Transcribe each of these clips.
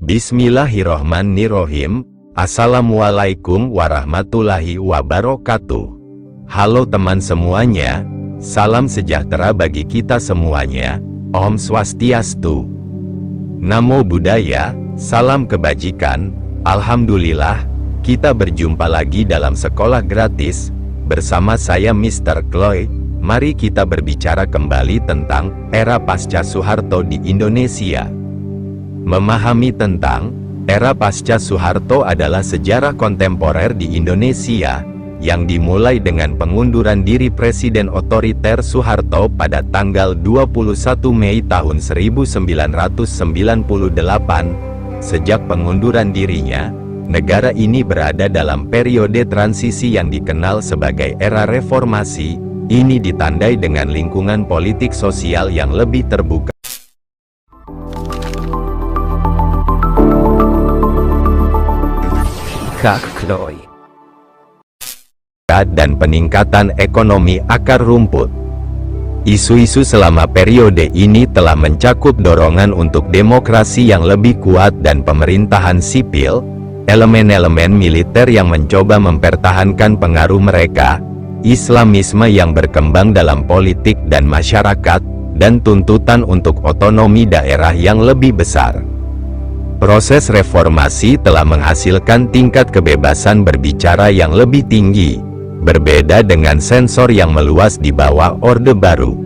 Bismillahirrohmanirrohim. Assalamualaikum warahmatullahi wabarakatuh. Halo teman semuanya, salam sejahtera bagi kita semuanya. Om Swastiastu, Namo Buddhaya, salam kebajikan. Alhamdulillah, kita berjumpa lagi dalam sekolah gratis bersama saya Mr. Chloe. Mari kita berbicara kembali tentang era pasca Soeharto di Indonesia. Memahami tentang era pasca Soeharto adalah sejarah kontemporer di Indonesia yang dimulai dengan pengunduran diri Presiden otoriter Soeharto pada tanggal 21 Mei tahun 1998. Sejak pengunduran dirinya, negara ini berada dalam periode transisi yang dikenal sebagai era reformasi. Ini ditandai dengan lingkungan politik sosial yang lebih terbuka dan peningkatan ekonomi akar rumput. Isu-isu selama periode ini telah mencakup dorongan untuk demokrasi yang lebih kuat dan pemerintahan sipil, elemen-elemen militer yang mencoba mempertahankan pengaruh mereka, Islamisme yang berkembang dalam politik dan masyarakat, dan tuntutan untuk otonomi daerah yang lebih besar. Proses reformasi telah menghasilkan tingkat kebebasan berbicara yang lebih tinggi, berbeda dengan sensor yang meluas di bawah Orde Baru.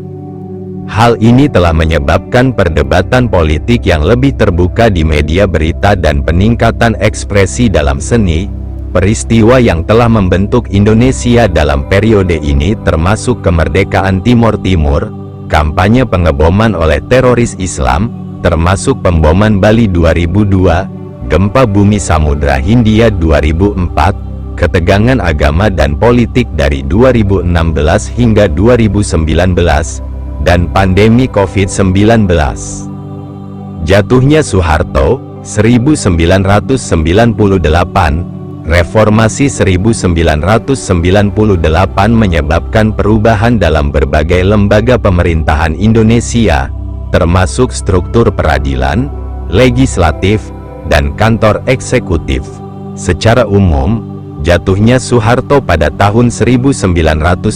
Hal ini telah menyebabkan perdebatan politik yang lebih terbuka di media berita dan peningkatan ekspresi dalam seni. Peristiwa yang telah membentuk Indonesia dalam periode ini termasuk kemerdekaan Timor Timur, kampanye pengeboman oleh teroris Islam, termasuk pemboman Bali 2002, gempa bumi Samudra Hindia 2004, ketegangan agama dan politik dari 2016 hingga 2019, dan pandemi COVID-19. Jatuhnya Soeharto, 1998, Reformasi 1998 menyebabkan perubahan dalam berbagai lembaga pemerintahan Indonesia, termasuk struktur peradilan, legislatif, dan kantor eksekutif. Secara umum, jatuhnya Soeharto pada tahun 1998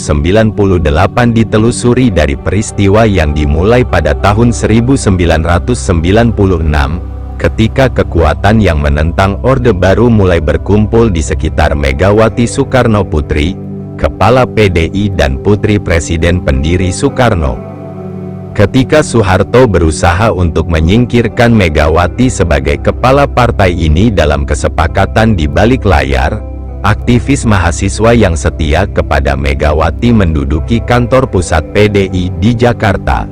ditelusuri dari peristiwa yang dimulai pada tahun 1996, ketika kekuatan yang menentang Orde Baru mulai berkumpul di sekitar Megawati Soekarno Putri, Kepala PDI dan putri Presiden pendiri Soekarno. Ketika Soeharto berusaha untuk menyingkirkan Megawati sebagai kepala partai ini dalam kesepakatan di balik layar, aktivis mahasiswa yang setia kepada Megawati menduduki kantor pusat PDI di Jakarta.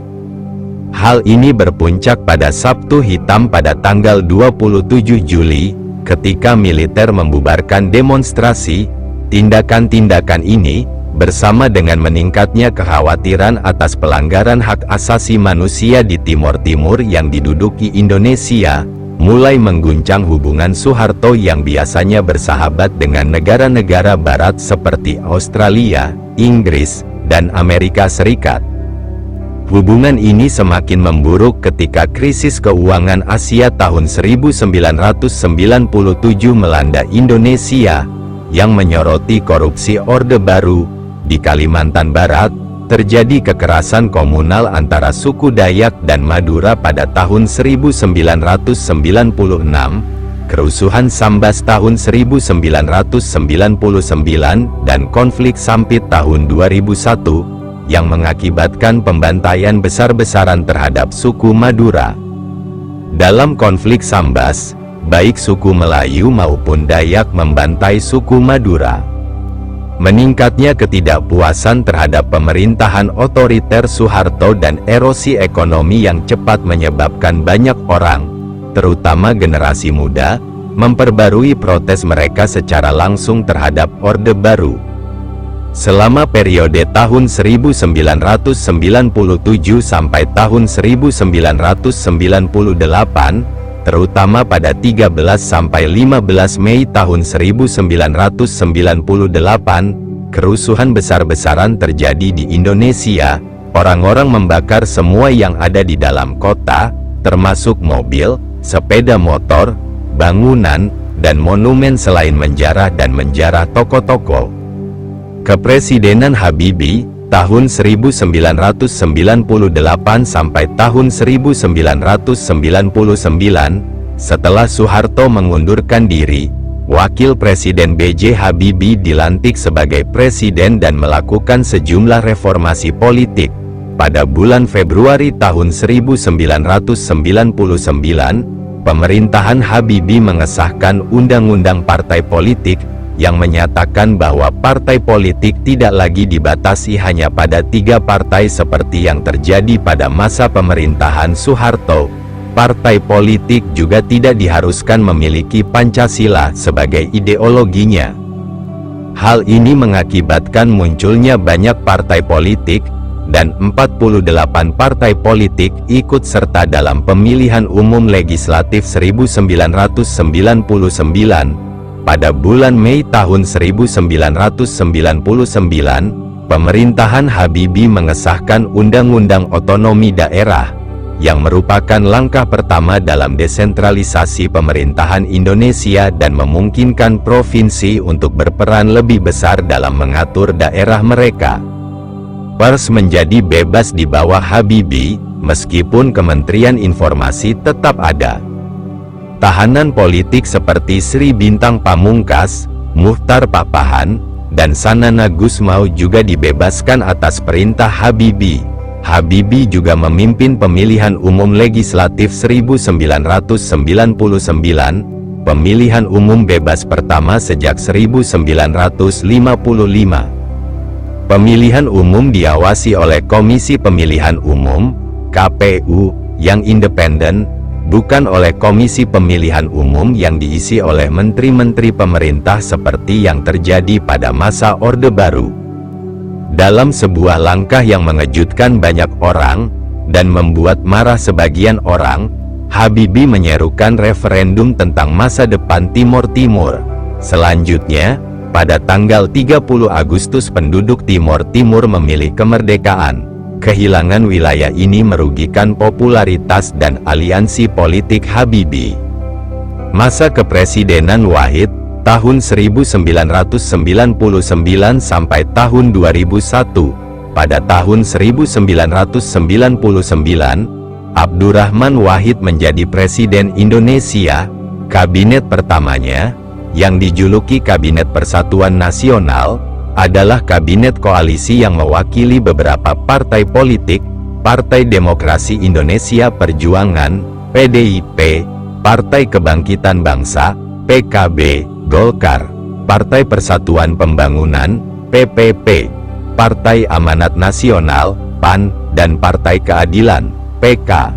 Hal ini berpuncak pada Sabtu Hitam pada tanggal 27 Juli, ketika militer membubarkan demonstrasi. Tindakan-tindakan ini, bersama dengan meningkatnya kekhawatiran atas pelanggaran hak asasi manusia di Timor Timur yang diduduki Indonesia, mulai mengguncang hubungan Soeharto yang biasanya bersahabat dengan negara-negara barat seperti Australia, Inggris, dan Amerika Serikat. Hubungan ini semakin memburuk ketika krisis keuangan Asia tahun 1997 melanda Indonesia, yang menyoroti korupsi Orde Baru. Di Kalimantan Barat, terjadi kekerasan komunal antara suku Dayak dan Madura pada tahun 1996, kerusuhan Sambas tahun 1999, dan konflik Sampit tahun 2001, yang mengakibatkan pembantaian besar-besaran terhadap suku Madura. Dalam konflik Sambas, baik suku Melayu maupun Dayak membantai suku Madura. Meningkatnya ketidakpuasan terhadap pemerintahan otoriter Soeharto dan erosi ekonomi yang cepat menyebabkan banyak orang, terutama generasi muda, memperbarui protes mereka secara langsung terhadap Orde Baru. Selama periode tahun 1997 sampai tahun 1998, terutama pada 13 sampai 15 Mei tahun 1998, kerusuhan besar-besaran terjadi di Indonesia. Orang-orang membakar semua yang ada di dalam kota, termasuk mobil, sepeda motor, bangunan, dan monumen selain menjarah dan menjarah tokoh-tokoh. Kepresidenan Habibie tahun 1998 sampai tahun 1999, setelah Soeharto mengundurkan diri, Wakil Presiden B.J. Habibie dilantik sebagai presiden dan melakukan sejumlah reformasi politik. Pada bulan Februari tahun 1999, pemerintahan Habibie mengesahkan Undang-Undang Partai Politik yang menyatakan bahwa partai politik tidak lagi dibatasi hanya pada 3 partai seperti yang terjadi pada masa pemerintahan Soeharto. Partai politik juga tidak diharuskan memiliki Pancasila sebagai ideologinya. Hal ini mengakibatkan munculnya banyak partai politik, dan 48 partai politik ikut serta dalam pemilihan umum legislatif 1999. Pada bulan Mei tahun 1999, pemerintahan Habibie mengesahkan Undang-Undang Otonomi Daerah, yang merupakan langkah pertama dalam desentralisasi pemerintahan Indonesia dan memungkinkan provinsi untuk berperan lebih besar dalam mengatur daerah mereka. Pers menjadi bebas di bawah Habibie, meskipun Kementerian Informasi tetap ada. Tahanan politik seperti Sri Bintang Pamungkas, Muchtar Papahan, dan Sanana Gusmao juga dibebaskan atas perintah Habibie. Habibie juga memimpin pemilihan umum legislatif 1999, pemilihan umum bebas pertama sejak 1955. Pemilihan umum diawasi oleh Komisi Pemilihan Umum, KPU, yang independen, bukan oleh Komisi Pemilihan Umum yang diisi oleh menteri-menteri pemerintah seperti yang terjadi pada masa Orde Baru. Dalam sebuah langkah yang mengejutkan banyak orang, dan membuat marah sebagian orang, Habibie menyerukan referendum tentang masa depan Timor Timur. Selanjutnya, pada tanggal 30 Agustus penduduk Timor Timur memilih kemerdekaan. Kehilangan wilayah ini merugikan popularitas dan aliansi politik Habibie. Masa kepresidenan Wahid, tahun 1999 sampai tahun 2001. Pada tahun 1999, Abdurrahman Wahid menjadi Presiden Indonesia. Kabinet pertamanya, yang dijuluki Kabinet Persatuan Nasional, adalah kabinet koalisi yang mewakili beberapa partai politik: Partai Demokrasi Indonesia Perjuangan, PDIP, Partai Kebangkitan Bangsa, PKB, Golkar, Partai Persatuan Pembangunan, PPP, Partai Amanat Nasional, PAN, dan Partai Keadilan, PK.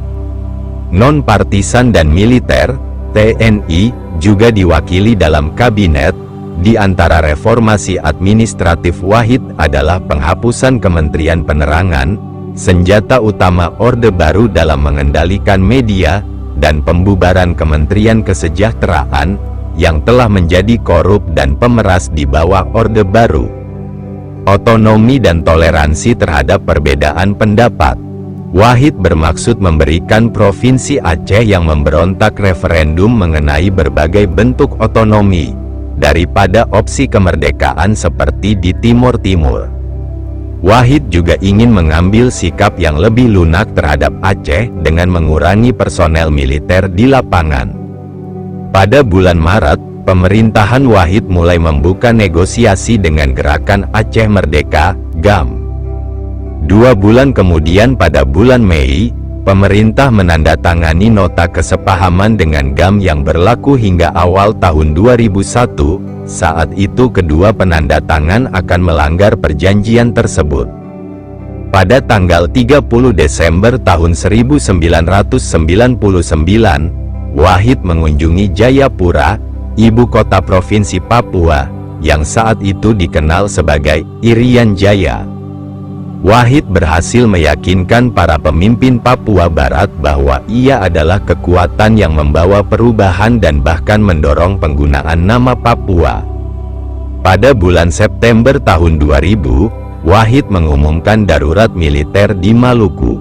Non-partisan dan militer, TNI, juga diwakili dalam kabinet. Di antara reformasi administratif Wahid adalah penghapusan Kementerian Penerangan, senjata utama Orde Baru dalam mengendalikan media, dan pembubaran Kementerian Kesejahteraan, yang telah menjadi korup dan pemeras di bawah Orde Baru. Otonomi dan toleransi terhadap perbedaan pendapat. Wahid bermaksud memberikan Provinsi Aceh yang memberontak referendum mengenai berbagai bentuk otonomi, daripada opsi kemerdekaan seperti di Timor Timur. Wahid juga ingin mengambil sikap yang lebih lunak terhadap Aceh dengan mengurangi personel militer di lapangan. Pada bulan Maret, pemerintahan Wahid mulai membuka negosiasi dengan Gerakan Aceh Merdeka, GAM. 2 bulan kemudian pada bulan Mei, pemerintah menandatangani nota kesepahaman dengan GAM yang berlaku hingga awal tahun 2001. Saat itu kedua penandatangan akan melanggar perjanjian tersebut. Pada tanggal 30 Desember tahun 1999, Wahid mengunjungi Jayapura, ibu kota Provinsi Papua, yang saat itu dikenal sebagai Irian Jaya. Wahid berhasil meyakinkan para pemimpin Papua Barat bahwa ia adalah kekuatan yang membawa perubahan dan bahkan mendorong penggunaan nama Papua. Pada bulan September tahun 2000, Wahid mengumumkan darurat militer di Maluku.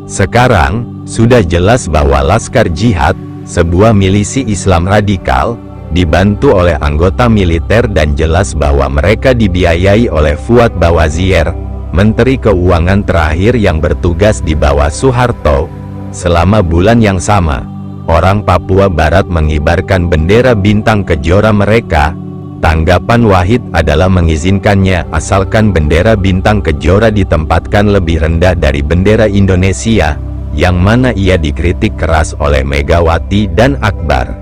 Sekarang, sudah jelas bahwa Laskar Jihad, sebuah milisi Islam radikal, dibantu oleh anggota militer dan jelas bahwa mereka dibiayai oleh Fuad Bawazir, Menteri Keuangan terakhir yang bertugas di bawah Soeharto. Selama bulan yang sama, orang Papua Barat mengibarkan bendera bintang kejora mereka. Tanggapan Wahid adalah mengizinkannya asalkan bendera bintang kejora ditempatkan lebih rendah dari bendera Indonesia, yang mana ia dikritik keras oleh Megawati dan Akbar.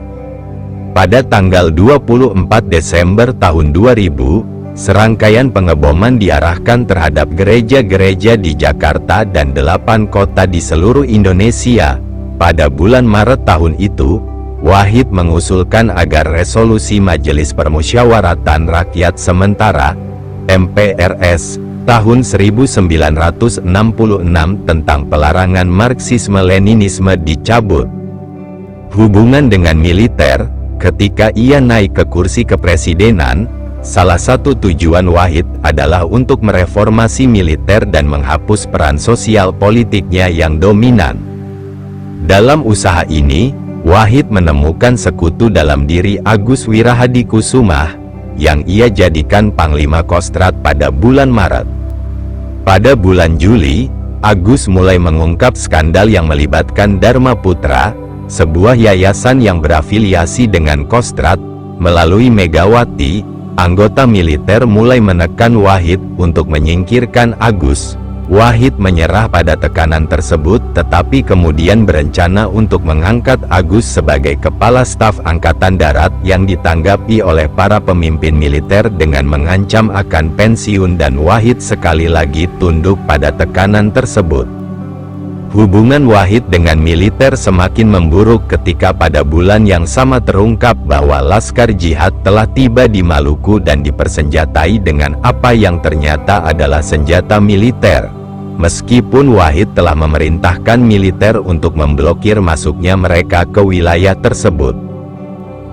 Pada tanggal 24 Desember tahun 2000, serangkaian pengeboman diarahkan terhadap gereja-gereja di Jakarta dan 8 kota di seluruh Indonesia. Pada bulan Maret tahun itu, Wahid mengusulkan agar resolusi Majelis Permusyawaratan Rakyat Sementara (MPRS) tahun 1966 tentang pelarangan Marxisme-Leninisme dicabut. Hubungan dengan militer. Ketika ia naik ke kursi kepresidenan, salah satu tujuan Wahid adalah untuk mereformasi militer dan menghapus peran sosial politiknya yang dominan. Dalam usaha ini, Wahid menemukan sekutu dalam diri Agus Wirahadikusumah, yang ia jadikan Panglima Kostrad pada bulan Maret. Pada bulan Juli, Agus mulai mengungkap skandal yang melibatkan Dharma Putra, sebuah yayasan yang berafiliasi dengan Kostrad. Melalui Megawati, anggota militer mulai menekan Wahid untuk menyingkirkan Agus. Wahid menyerah pada tekanan tersebut, tetapi kemudian berencana untuk mengangkat Agus sebagai Kepala Staf Angkatan Darat yang ditanggapi oleh para pemimpin militer dengan mengancam akan pensiun, dan Wahid sekali lagi tunduk pada tekanan tersebut. Hubungan Wahid dengan militer semakin memburuk ketika pada bulan yang sama terungkap bahwa Laskar Jihad telah tiba di Maluku dan dipersenjatai dengan apa yang ternyata adalah senjata militer. Meskipun Wahid telah memerintahkan militer untuk memblokir masuknya mereka ke wilayah tersebut.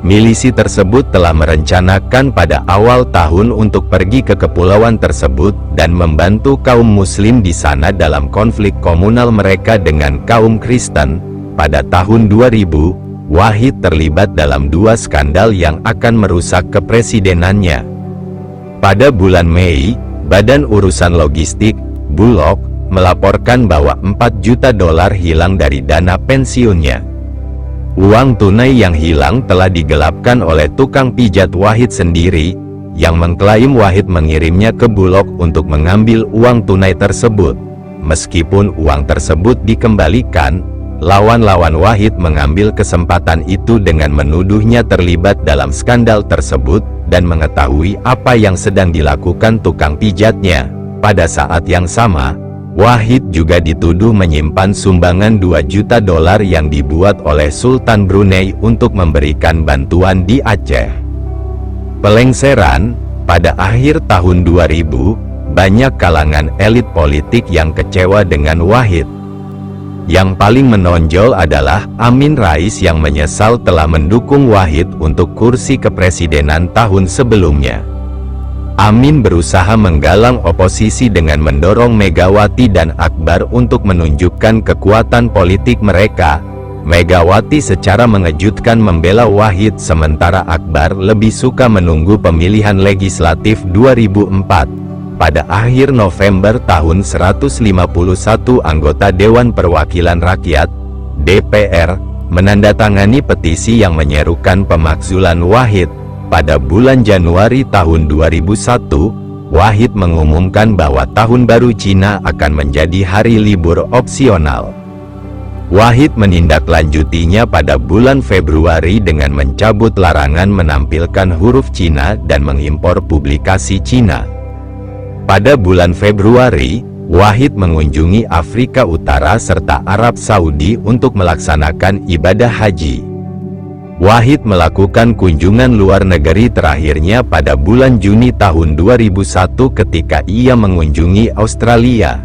Milisi tersebut telah merencanakan pada awal tahun untuk pergi ke kepulauan tersebut dan membantu kaum muslim di sana dalam konflik komunal mereka dengan kaum Kristen. Pada tahun 2000, Wahid terlibat dalam 2 skandal yang akan merusak kepresidenannya. Pada bulan Mei, Badan Urusan Logistik, Bulog, melaporkan bahwa $4 juta hilang dari dana pensiunnya. Uang tunai yang hilang telah digelapkan oleh tukang pijat Wahid sendiri, yang mengklaim Wahid mengirimnya ke Bulog untuk mengambil uang tunai tersebut. Meskipun uang tersebut dikembalikan, lawan-lawan Wahid mengambil kesempatan itu dengan menuduhnya terlibat dalam skandal tersebut dan mengetahui apa yang sedang dilakukan tukang pijatnya. Pada saat yang sama, Wahid juga dituduh menyimpan sumbangan $2 juta yang dibuat oleh Sultan Brunei untuk memberikan bantuan di Aceh. Pelengseran. Pada akhir tahun 2000, banyak kalangan elit politik yang kecewa dengan Wahid. Yang paling menonjol adalah Amin Rais yang menyesal telah mendukung Wahid untuk kursi kepresidenan tahun sebelumnya. Amin berusaha menggalang oposisi dengan mendorong Megawati dan Akbar untuk menunjukkan kekuatan politik mereka. Megawati secara mengejutkan membela Wahid, sementara Akbar lebih suka menunggu pemilihan legislatif 2004. Pada akhir November tahun 151 anggota Dewan Perwakilan Rakyat (DPR) menandatangani petisi yang menyerukan pemakzulan Wahid. Pada bulan Januari tahun 2001, Wahid mengumumkan bahwa Tahun Baru Cina akan menjadi hari libur opsional. Wahid menindaklanjutinya pada bulan Februari dengan mencabut larangan menampilkan huruf Cina dan mengimpor publikasi Cina. Pada bulan Februari, Wahid mengunjungi Afrika Utara serta Arab Saudi untuk melaksanakan ibadah haji. Wahid melakukan kunjungan luar negeri terakhirnya pada bulan Juni tahun 2001 ketika ia mengunjungi Australia.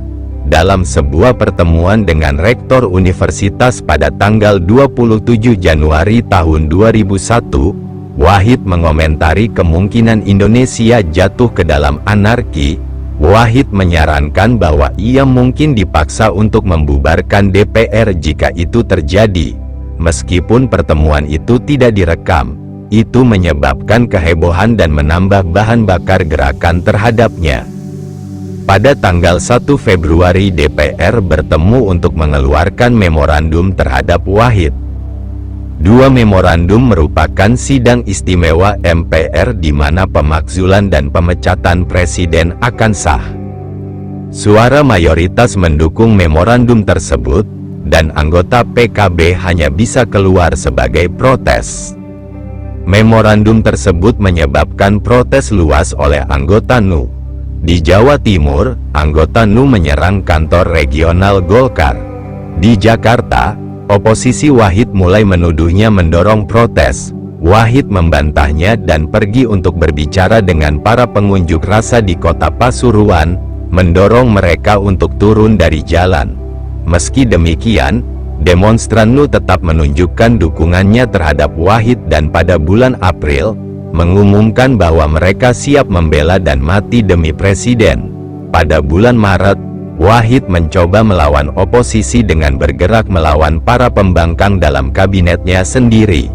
Dalam sebuah pertemuan dengan Rektor Universitas pada tanggal 27 Januari tahun 2001, Wahid mengomentari kemungkinan Indonesia jatuh ke dalam anarki. Wahid menyarankan bahwa ia mungkin dipaksa untuk membubarkan DPR jika itu terjadi. Meskipun pertemuan itu tidak direkam, itu menyebabkan kehebohan dan menambah bahan bakar gerakan terhadapnya. Pada tanggal 1 Februari DPR bertemu untuk mengeluarkan memorandum terhadap Wahid. Dua memorandum merupakan sidang istimewa MPR di mana pemakzulan dan pemecatan presiden akan sah. Suara mayoritas mendukung memorandum tersebut, dan anggota PKB hanya bisa keluar sebagai protes. Memorandum tersebut menyebabkan protes luas oleh anggota NU. Di Jawa Timur, anggota NU menyerang kantor regional Golkar. Di Jakarta, oposisi Wahid mulai menuduhnya mendorong protes. Wahid membantahnya dan pergi untuk berbicara dengan para pengunjuk rasa di kota Pasuruan, mendorong mereka untuk turun dari jalan. Meski demikian, demonstran NU tetap menunjukkan dukungannya terhadap Wahid dan pada bulan April, mengumumkan bahwa mereka siap membela dan mati demi presiden. Pada bulan Maret, Wahid mencoba melawan oposisi dengan bergerak melawan para pembangkang dalam kabinetnya sendiri.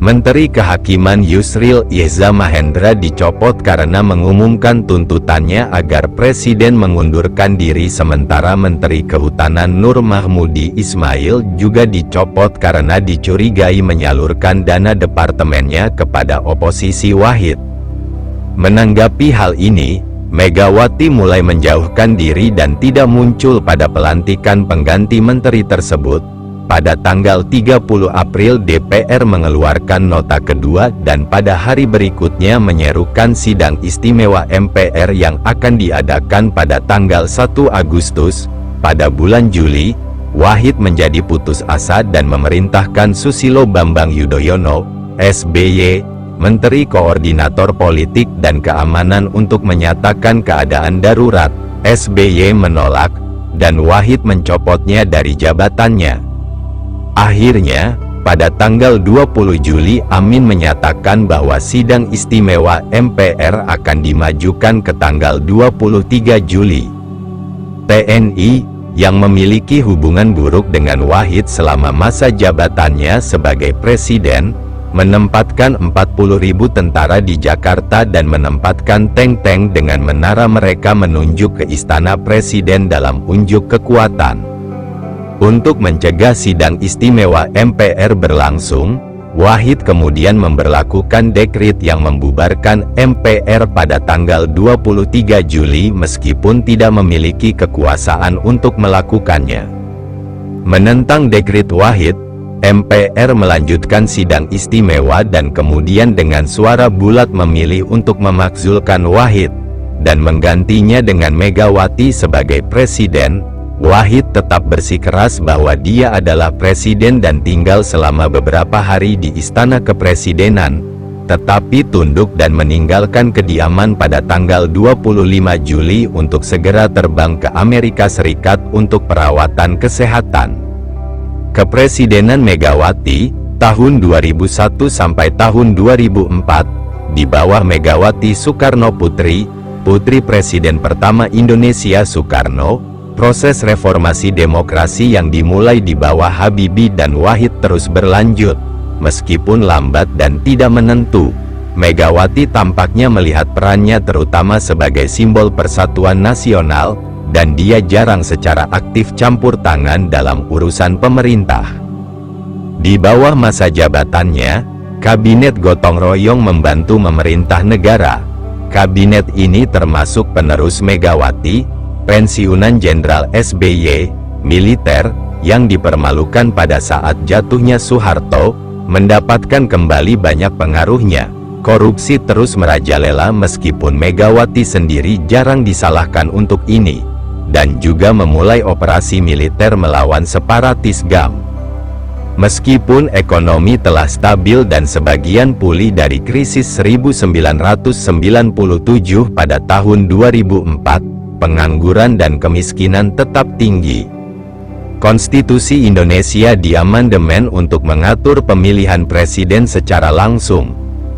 Menteri Kehakiman Yusril Iza Mahendra dicopot karena mengumumkan tuntutannya agar presiden mengundurkan diri, sementara Menteri Kehutanan Nur Mahmudi Ismail juga dicopot karena dicurigai menyalurkan dana departemennya kepada oposisi Wahid. Menanggapi hal ini, Megawati mulai menjauhkan diri dan tidak muncul pada pelantikan pengganti menteri tersebut. Pada tanggal 30 April DPR mengeluarkan nota kedua dan pada hari berikutnya menyerukan sidang istimewa MPR yang akan diadakan pada tanggal 1 Agustus. Pada bulan Juli, Wahid menjadi putus asa dan memerintahkan Susilo Bambang Yudhoyono, SBY, Menteri Koordinator Politik dan Keamanan untuk menyatakan keadaan darurat. SBY menolak, dan Wahid mencopotnya dari jabatannya. Akhirnya, pada tanggal 20 Juli Amin menyatakan bahwa sidang istimewa MPR akan dimajukan ke tanggal 23 Juli. TNI, yang memiliki hubungan buruk dengan Wahid selama masa jabatannya sebagai presiden, menempatkan 40.000 tentara di Jakarta dan menempatkan tank-tank dengan menara mereka menunjuk ke istana presiden dalam unjuk kekuatan. Untuk mencegah sidang istimewa MPR berlangsung, Wahid kemudian memberlakukan dekret yang membubarkan MPR pada tanggal 23 Juli meskipun tidak memiliki kekuasaan untuk melakukannya. Menentang dekret Wahid, MPR melanjutkan sidang istimewa dan kemudian dengan suara bulat memilih untuk memakzulkan Wahid dan menggantinya dengan Megawati sebagai presiden. Wahid tetap bersikeras bahwa dia adalah presiden dan tinggal selama beberapa hari di Istana Kepresidenan, tetapi tunduk dan meninggalkan kediaman pada tanggal 25 Juli untuk segera terbang ke Amerika Serikat untuk perawatan kesehatan. Kepresidenan Megawati, tahun 2001 sampai tahun 2004, di bawah Megawati Soekarno Putri, putri Presiden pertama Indonesia Soekarno. Proses reformasi demokrasi yang dimulai di bawah Habibie dan Wahid terus berlanjut, meskipun lambat dan tidak menentu. Megawati tampaknya melihat perannya terutama sebagai simbol persatuan nasional, dan dia jarang secara aktif campur tangan dalam urusan pemerintah. Di bawah masa jabatannya, Kabinet Gotong Royong membantu memerintah negara. Kabinet ini termasuk penerus Megawati, pensiunan Jenderal SBY, militer, yang dipermalukan pada saat jatuhnya Soeharto, mendapatkan kembali banyak pengaruhnya. Korupsi terus merajalela meskipun Megawati sendiri jarang disalahkan untuk ini, dan juga memulai operasi militer melawan separatis GAM. Meskipun ekonomi telah stabil dan sebagian pulih dari krisis 1997 pada tahun 2004, pengangguran dan kemiskinan tetap tinggi. Konstitusi Indonesia diamandemen untuk mengatur pemilihan presiden secara langsung,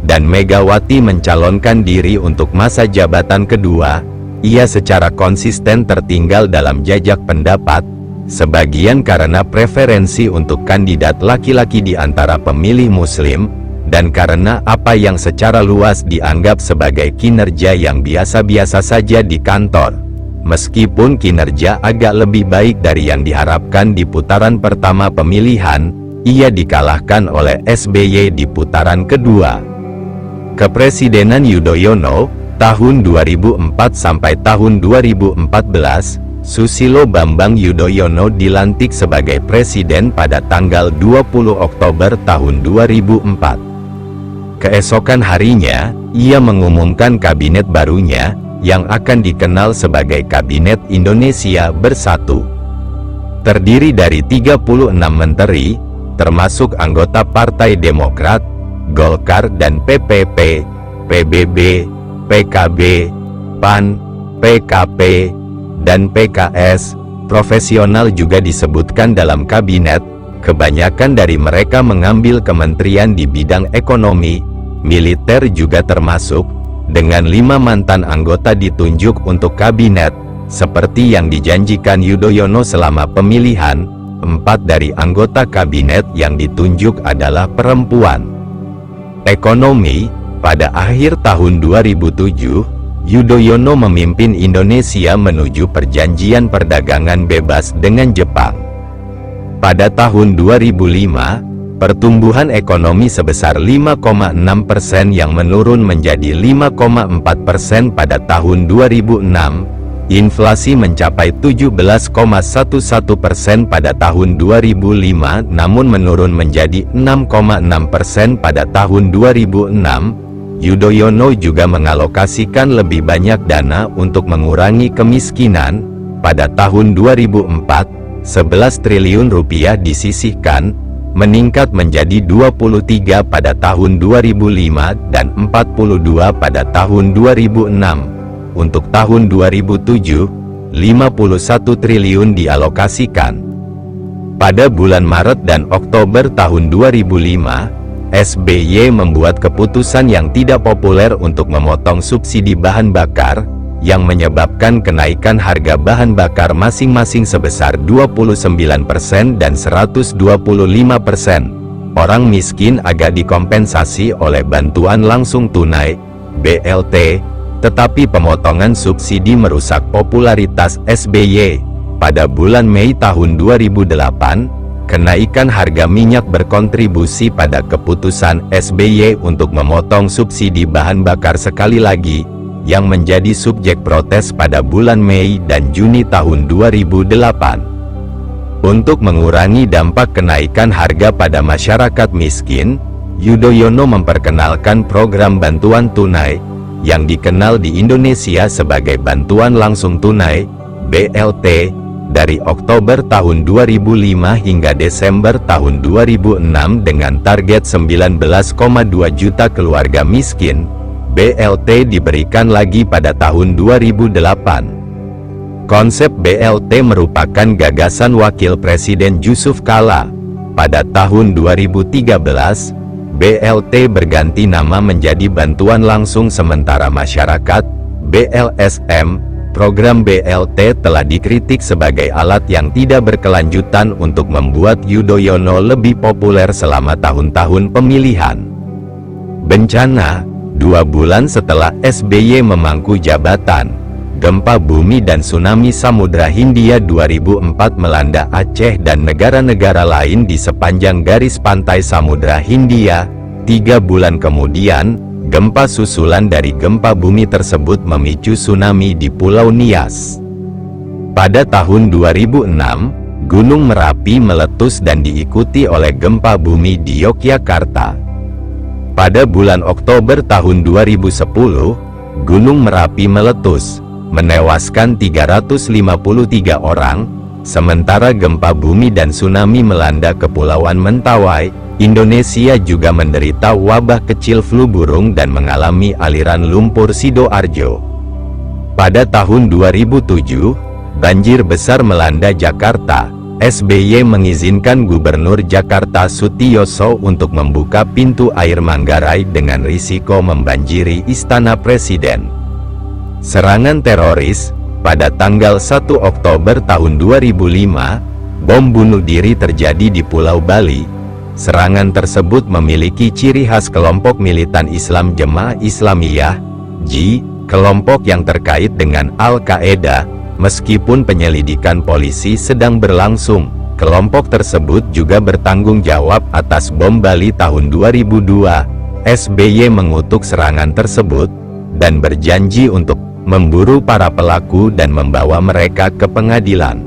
dan Megawati mencalonkan diri untuk masa jabatan kedua. Ia secara konsisten tertinggal dalam jajak pendapat, sebagian karena preferensi untuk kandidat laki-laki di antara pemilih Muslim, dan karena apa yang secara luas dianggap sebagai kinerja yang biasa-biasa saja di kantor. Meskipun kinerja agak lebih baik dari yang diharapkan di putaran pertama pemilihan, ia dikalahkan oleh SBY di putaran kedua. Kepresidenan Yudhoyono, tahun 2004 sampai tahun 2014, Susilo Bambang Yudhoyono dilantik sebagai presiden pada tanggal 20 Oktober tahun 2004. Keesokan harinya, ia mengumumkan kabinet barunya, yang akan dikenal sebagai Kabinet Indonesia Bersatu. Terdiri dari 36 menteri, termasuk anggota Partai Demokrat, Golkar dan PPP, PBB, PKB, PAN, PKP, dan PKS. Profesional juga disebutkan dalam kabinet. Kebanyakan dari mereka mengambil kementerian di bidang ekonomi, militer juga termasuk, dengan 5 mantan anggota ditunjuk untuk kabinet, seperti yang dijanjikan Yudhoyono selama pemilihan. 4 dari anggota kabinet yang ditunjuk adalah perempuan. Ekonomi, pada akhir tahun 2007, Yudhoyono memimpin Indonesia menuju perjanjian perdagangan bebas dengan Jepang. Pada tahun 2005, pertumbuhan ekonomi sebesar 5,6% yang menurun menjadi 5,4% pada tahun 2006, inflasi mencapai 17,11% pada tahun 2005 namun menurun menjadi 6,6% pada tahun 2006, Yudhoyono juga mengalokasikan lebih banyak dana untuk mengurangi kemiskinan. Pada tahun 2004, 11 triliun rupiah disisihkan, meningkat menjadi 23 pada tahun 2005 dan 42 pada tahun 2006. Untuk tahun 2007, 51 triliun dialokasikan. Pada bulan Maret dan Oktober tahun 2005, SBY membuat keputusan yang tidak populer untuk memotong subsidi bahan bakar, yang menyebabkan kenaikan harga bahan bakar masing-masing sebesar 29% dan 125%. Orang miskin agak dikompensasi oleh bantuan langsung tunai, BLT, tetapi pemotongan subsidi merusak popularitas SBY. Pada bulan Mei tahun 2008, kenaikan harga minyak berkontribusi pada keputusan SBY untuk memotong subsidi bahan bakar sekali lagi, yang menjadi subjek protes pada bulan Mei dan Juni tahun 2008. Untuk mengurangi dampak kenaikan harga pada masyarakat miskin, Yudhoyono memperkenalkan program bantuan tunai, yang dikenal di Indonesia sebagai Bantuan Langsung Tunai, BLT, dari Oktober tahun 2005 hingga Desember tahun 2006 dengan target 19,2 juta keluarga miskin. BLT diberikan lagi pada tahun 2008. Konsep BLT merupakan gagasan Wakil Presiden Jusuf Kalla. Pada tahun 2013, BLT berganti nama menjadi Bantuan Langsung Sementara Masyarakat, BLSM. Program BLT telah dikritik sebagai alat yang tidak berkelanjutan untuk membuat Yudhoyono lebih populer selama tahun-tahun pemilihan. Bencana, 2 bulan setelah SBY memangku jabatan, gempa bumi dan tsunami Samudra Hindia 2004 melanda Aceh dan negara-negara lain di sepanjang garis pantai Samudra Hindia. 3 bulan kemudian, gempa susulan dari gempa bumi tersebut memicu tsunami di Pulau Nias. Pada tahun 2006, Gunung Merapi meletus dan diikuti oleh gempa bumi di Yogyakarta. Pada bulan Oktober tahun 2010, Gunung Merapi meletus, menewaskan 353 orang, sementara gempa bumi dan tsunami melanda Kepulauan Mentawai. Indonesia juga menderita wabah kecil flu burung dan mengalami aliran lumpur Sidoarjo. Pada tahun 2007, banjir besar melanda Jakarta. SBY mengizinkan Gubernur Jakarta Sutiyoso untuk membuka pintu air Manggarai dengan risiko membanjiri Istana Presiden. Serangan teroris, pada tanggal 1 Oktober tahun 2005, bom bunuh diri terjadi di Pulau Bali. Serangan tersebut memiliki ciri khas kelompok militan Islam Jemaah Islamiyah, JI, kelompok yang terkait dengan Al-Qaeda. Meskipun penyelidikan polisi sedang berlangsung, kelompok tersebut juga bertanggung jawab atas bom Bali tahun 2002. SBY mengutuk serangan tersebut, dan berjanji untuk memburu para pelaku dan membawa mereka ke pengadilan.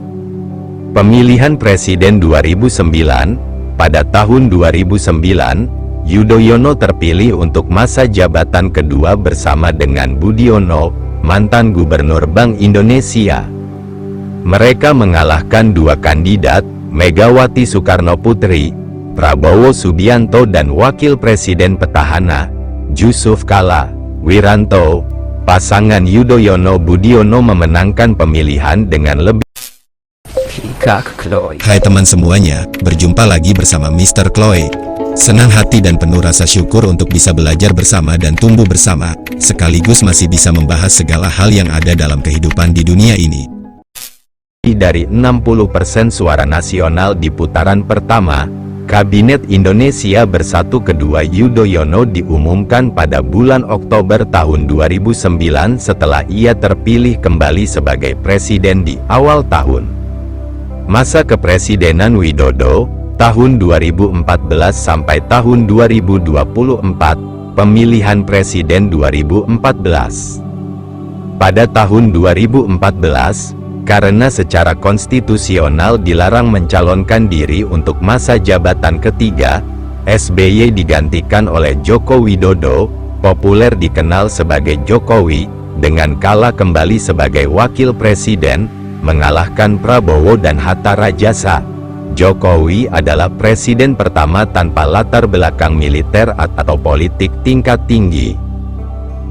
Pemilihan Presiden 2009. Pada tahun 2009, Yudhoyono terpilih untuk masa jabatan kedua bersama dengan Budiono, mantan Gubernur Bank Indonesia. Mereka mengalahkan dua kandidat, Megawati Soekarnoputri, Prabowo Subianto dan Wakil Presiden petahana, Jusuf Kalla Wiranto. Pasangan Yudhoyono-Budiono memenangkan pemilihan dengan lebih. Hai teman semuanya, berjumpa lagi bersama Mr. Chloe. Senang hati dan penuh rasa syukur untuk bisa belajar bersama dan tumbuh bersama, sekaligus masih bisa membahas segala hal yang ada dalam kehidupan di dunia ini. Dari 60% suara nasional di putaran pertama, Kabinet Indonesia Bersatu kedua Yudhoyono diumumkan pada bulan Oktober tahun 2009 setelah ia terpilih kembali sebagai presiden di awal tahun. Masa kepresidenan Widodo, tahun 2014 sampai tahun 2024, pemilihan presiden 2014. Pada tahun 2014, karena secara konstitusional dilarang mencalonkan diri untuk masa jabatan ketiga, SBY digantikan oleh Joko Widodo, populer dikenal sebagai Jokowi, dengan kalah kembali sebagai wakil presiden, mengalahkan Prabowo dan Hatta Rajasa. Jokowi adalah presiden pertama tanpa latar belakang militer atau politik tingkat tinggi.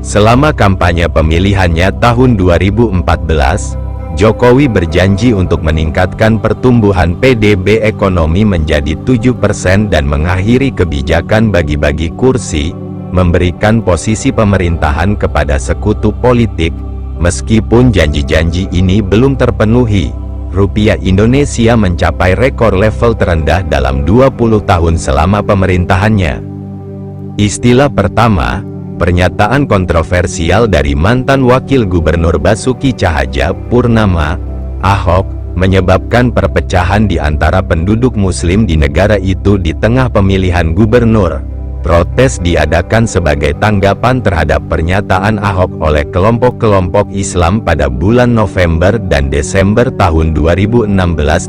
Selama kampanye pemilihannya tahun 2014, Jokowi berjanji untuk meningkatkan pertumbuhan PDB ekonomi menjadi 7% dan mengakhiri kebijakan bagi-bagi kursi, memberikan posisi pemerintahan kepada sekutu politik. Meskipun janji-janji ini belum terpenuhi, rupiah Indonesia mencapai rekor level terendah dalam 20 tahun selama pemerintahannya. Istilah pertama, pernyataan kontroversial dari mantan Wakil Gubernur Basuki Cahayapurnama, Ahok, menyebabkan perpecahan di antara penduduk Muslim di negara itu di tengah pemilihan gubernur. Protes diadakan sebagai tanggapan terhadap pernyataan Ahok oleh kelompok-kelompok Islam pada bulan November dan Desember tahun 2016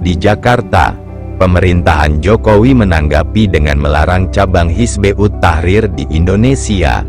di Jakarta. Pemerintahan Jokowi menanggapi dengan melarang cabang Hizbut Tahrir di Indonesia.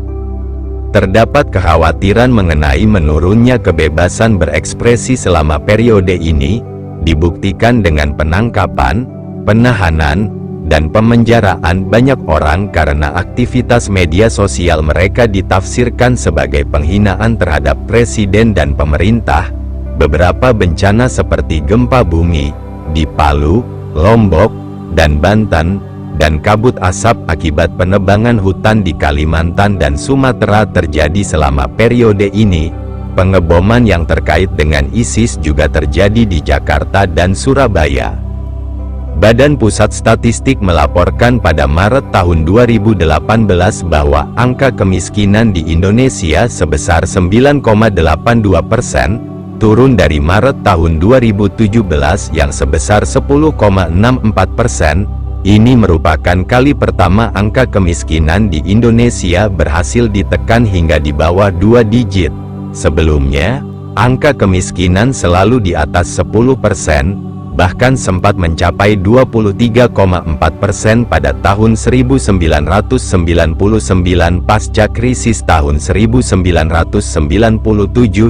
Terdapat kekhawatiran mengenai menurunnya kebebasan berekspresi selama periode ini, dibuktikan dengan penangkapan, penahanan, dan pemenjaraan banyak orang karena aktivitas media sosial mereka ditafsirkan sebagai penghinaan terhadap presiden dan pemerintah. Beberapa bencana seperti gempa bumi di Palu, Lombok, dan Banten, dan kabut asap akibat penebangan hutan di Kalimantan dan Sumatera terjadi selama periode ini. Pengeboman yang terkait dengan ISIS juga terjadi di Jakarta dan Surabaya. Badan Pusat Statistik melaporkan pada Maret tahun 2018 bahwa angka kemiskinan di Indonesia sebesar 9,82%, turun dari Maret tahun 2017 yang sebesar 10,64%. Ini merupakan kali pertama angka kemiskinan di Indonesia berhasil ditekan hingga di bawah 2 digit. Sebelumnya, angka kemiskinan selalu di atas 10%, bahkan sempat mencapai 23,4% pada tahun 1999 pasca krisis tahun 1997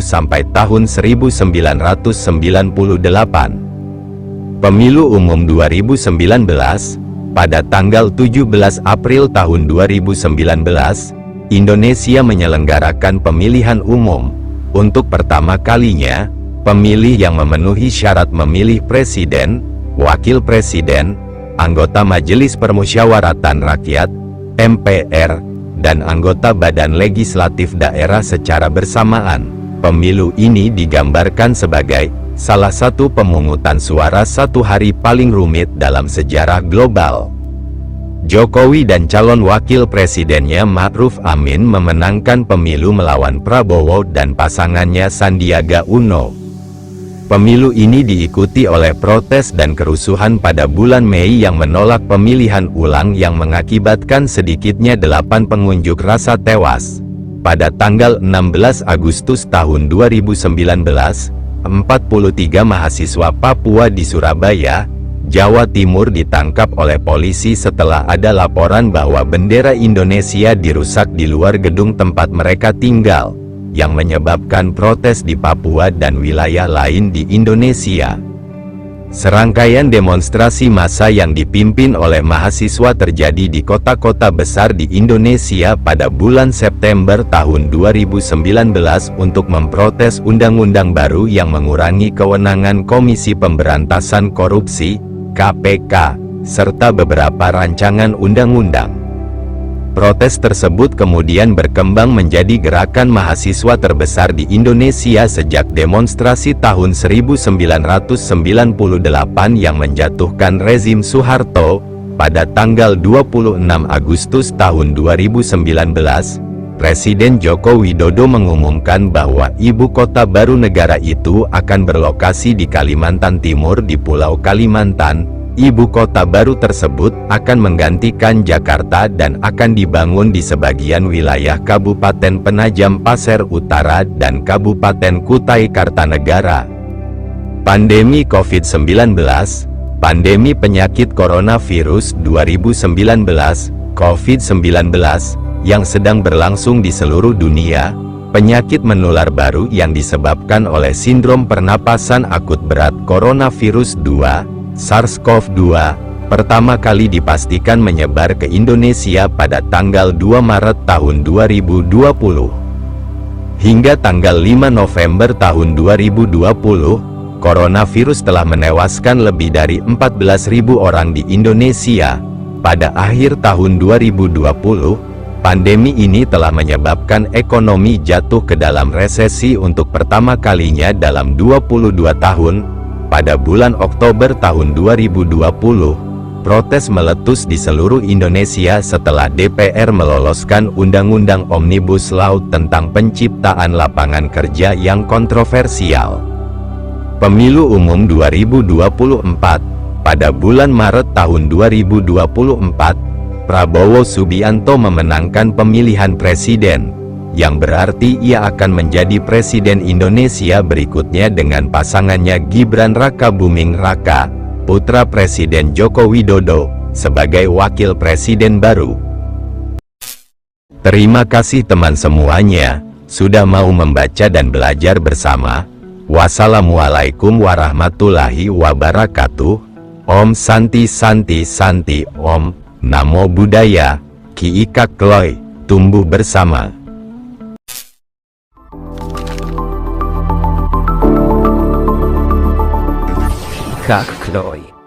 sampai tahun 1998. Pemilu Umum 2019, pada tanggal 17 April tahun 2019, Indonesia menyelenggarakan pemilihan umum. Untuk pertama kalinya, pemilih yang memenuhi syarat memilih presiden, wakil presiden, anggota Majelis Permusyawaratan Rakyat, MPR, dan anggota Badan Legislatif Daerah secara bersamaan. Pemilu ini digambarkan sebagai salah satu pemungutan suara satu hari paling rumit dalam sejarah global. Jokowi dan calon wakil presidennya Ma'ruf Amin memenangkan pemilu melawan Prabowo dan pasangannya Sandiaga Uno. Pemilu ini diikuti oleh protes dan kerusuhan pada bulan Mei yang menolak pemilihan ulang yang mengakibatkan sedikitnya 8 pengunjuk rasa tewas. Pada tanggal 16 Agustus tahun 2019, 43 mahasiswa Papua di Surabaya, Jawa Timur ditangkap oleh polisi setelah ada laporan bahwa bendera Indonesia dirusak di luar gedung tempat mereka tinggal, yang menyebabkan protes di Papua dan wilayah lain di Indonesia. Serangkaian demonstrasi massa yang dipimpin oleh mahasiswa terjadi di kota-kota besar di Indonesia pada bulan September tahun 2019 untuk memprotes undang-undang baru yang mengurangi kewenangan Komisi Pemberantasan Korupsi (KPK) serta beberapa rancangan undang-undang. Protes tersebut kemudian berkembang menjadi gerakan mahasiswa terbesar di Indonesia sejak demonstrasi tahun 1998 yang menjatuhkan rezim Soeharto. Pada tanggal 26 Agustus tahun 2019, Presiden Joko Widodo mengumumkan bahwa ibu kota baru negara itu akan berlokasi di Kalimantan Timur di Pulau Kalimantan. Ibu kota baru tersebut akan menggantikan Jakarta dan akan dibangun di sebagian wilayah Kabupaten Penajam Pasir Utara dan Kabupaten Kutai Kartanegara. Pandemi COVID-19, pandemi penyakit coronavirus 2019, COVID-19, yang sedang berlangsung di seluruh dunia, penyakit menular baru yang disebabkan oleh sindrom pernapasan akut berat coronavirus 2, SARS-CoV-2, pertama kali dipastikan menyebar ke Indonesia pada tanggal 2 Maret tahun 2020. Hingga tanggal 5 November tahun 2020, coronavirus telah menewaskan lebih dari 14.000 orang di Indonesia. Pada akhir tahun 2020, pandemi ini telah menyebabkan ekonomi jatuh ke dalam resesi untuk pertama kalinya dalam 22 tahun. Pada bulan Oktober tahun 2020, protes meletus di seluruh Indonesia setelah DPR meloloskan Undang-Undang Omnibus Law tentang penciptaan lapangan kerja yang kontroversial. Pemilu Umum 2024, pada bulan Maret tahun 2024, Prabowo Subianto memenangkan pemilihan presiden, yang berarti ia akan menjadi Presiden Indonesia berikutnya dengan pasangannya Gibran Rakabuming Raka, putra Presiden Joko Widodo, sebagai Wakil Presiden baru. Terima kasih teman semuanya, sudah mau membaca dan belajar bersama. Wassalamualaikum warahmatullahi wabarakatuh. Om Santi Santi Santi Om, Namo Buddhaya, Ki Ika Kloy, tumbuh bersama. Kak Kloy.